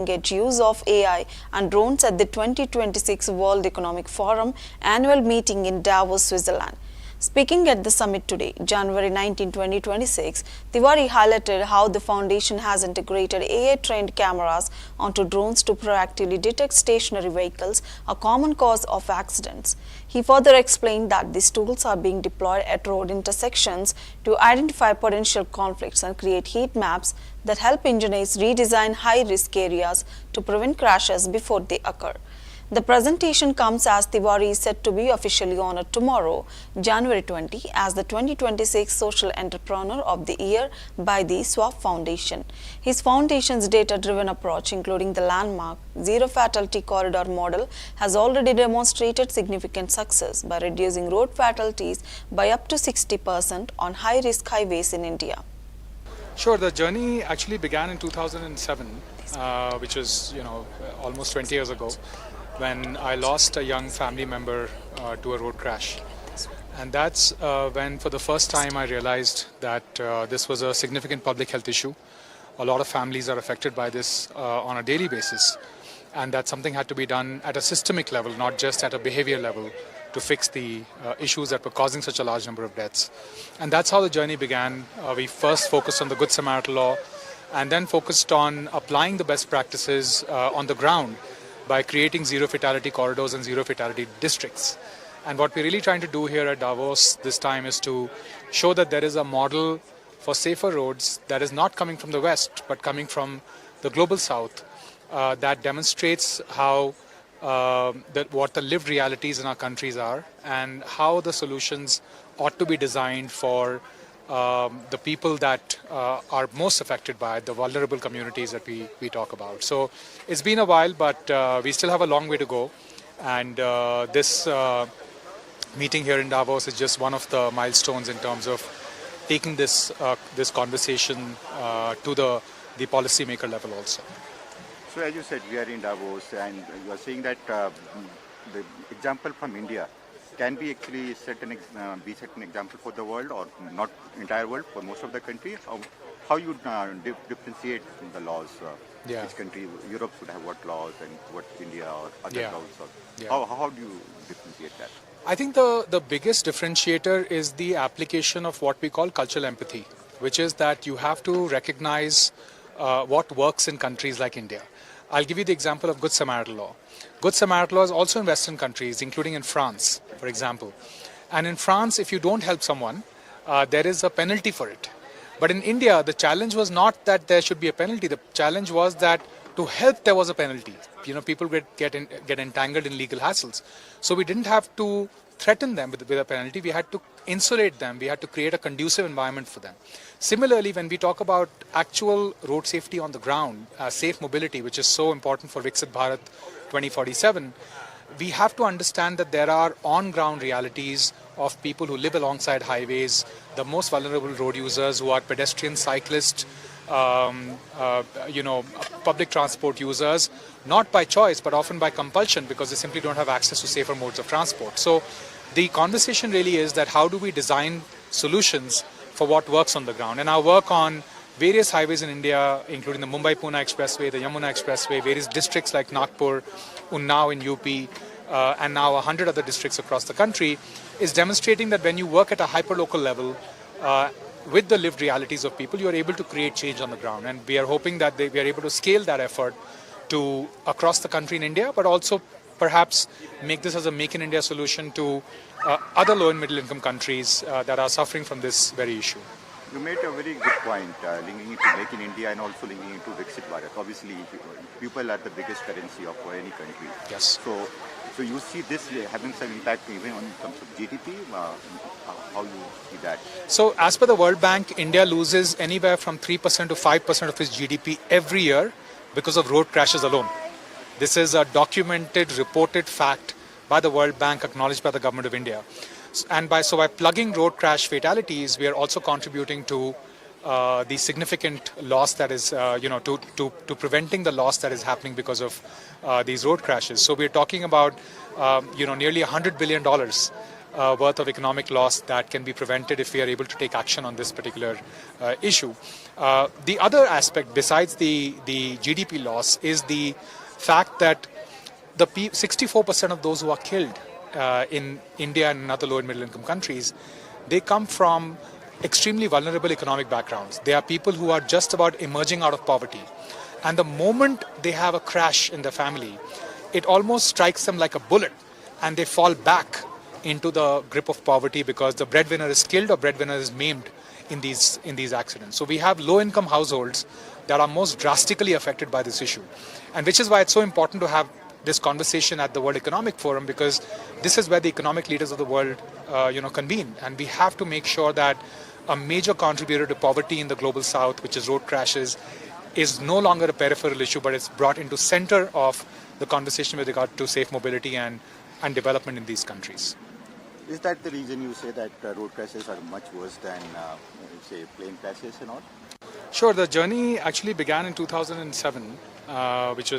Engage use of AI and drones at the 2026 World Economic Forum annual meeting in Davos, Switzerland. Speaking at the summit today, January 19, 2026, Tewari highlighted how the foundation has integrated AI-trained cameras onto drones to proactively detect stationary vehicles, a common cause of accidents. He further explained that these tools are being deployed at road intersections to identify potential conflicts and create heat maps that help engineers redesign high-risk areas to prevent crashes before they occur. The presentation comes as Tewari is set to be officially honored tomorrow, January 20, as the 2026 Social Entrepreneur of the Year by the SWAP Foundation. His foundation's data-driven approach, including the landmark Zero Fatality Corridor model, has already demonstrated significant success by reducing road fatalities by up to 60% on high-risk highways in India. Sure, the journey actually began in 2007, which was, almost 20 years ago, when I lost a young family member to a road crash. And that's when for the first time I realized that this was a significant public health issue. A lot of families are affected by this on a daily basis, and that something had to be done at a systemic level, not just at a behavior level, to fix the issues that were causing such a large number of deaths. And that's how the journey began. We first focused on the Good Samaritan law and then focused on applying the best practices on the ground by creating zero fatality corridors and zero fatality districts. And what we're really trying to do here at Davos this time is to show that there is a model for safer roads that is not coming from the West, but coming from the global South, that demonstrates how what the lived realities in our countries are and how the solutions ought to be designed for the people that are most affected by it, the vulnerable communities that we talk about. So it's been a while, but we still have a long way to go. And this meeting here in Davos is just one of the milestones in terms of taking this conversation to the policymaker level also. So as you said, we are in Davos, and you are saying that the example from India can be actually set an example for the world, or not entire world, for most of the country. How you differentiate the laws? Which country, Europe should have what laws, and what India or other laws? How do you differentiate that? I think the biggest differentiator is the application of what we call cultural empathy, which is that you have to recognize what works in countries like India. I'll give you the example of Good Samaritan law. Good Samaritan law is also in Western countries, including in France, for example. And in France, if you don't help someone, there is a penalty for it. But in India, the challenge was not that there should be a penalty. The challenge was that to help, there was a penalty. People get entangled in legal hassles. So we didn't have to threaten them with a penalty. We had to insulate them. We had to create a conducive environment for them. Similarly, when we talk about actual road safety on the ground, safe mobility, which is so important for Viksit Bharat 2047, we have to understand that there are on-ground realities of people who live alongside highways, the most vulnerable road users who are pedestrians, cyclists, public transport users, not by choice, but often by compulsion, because they simply don't have access to safer modes of transport. So the conversation really is that how do we design solutions for what works on the ground? And our work on various highways in India, including the Mumbai-Pune Expressway, the Yamuna Expressway, various districts like Nagpur, Unnao in UP, and now 100 other districts across the country, is demonstrating that when you work at a hyper-local level, with the lived realities of people, you are able to create change on the ground. And we are hoping that we are able to scale that effort to across the country in India, but also perhaps make this as a Make in India solution to other low and middle income countries that are suffering from this very issue. You made a very good point, linking it to Make in India and also linking it to Viksit Bharat. Obviously, people are the biggest currency of any country. Yes. So you see this having some impact even in terms of GDP? How you see that? So as per the World Bank, India loses anywhere from 3% to 5% of its GDP every year because of road crashes alone. This is a documented, reported fact by the World Bank, acknowledged by the government of India. And by plugging road crash fatalities, we are also contributing to the significant loss that is, to preventing the loss that is happening because of these road crashes. So we're talking about, nearly $100 billion worth of economic loss that can be prevented if we are able to take action on this particular issue. The other aspect besides the GDP loss is the fact that 64% of those who are killed in India and other low and middle income countries, they come from extremely vulnerable economic backgrounds. They are people who are just about emerging out of poverty. And the moment they have a crash in their family, it almost strikes them like a bullet and they fall back into the grip of poverty because the breadwinner is killed or breadwinner is maimed in these accidents. So we have low income households that are most drastically affected by this issue. And which is why it's so important to have this conversation at the World Economic Forum, because this is where the economic leaders of the world convene. And we have to make sure that a major contributor to poverty in the global south, which is road crashes, is no longer a peripheral issue, but it's brought into center of the conversation with regard to safe mobility and development in these countries. Is that the reason you say that road crashes are much worse than, say, plane crashes and all? Sure, the journey actually began in 2007, which was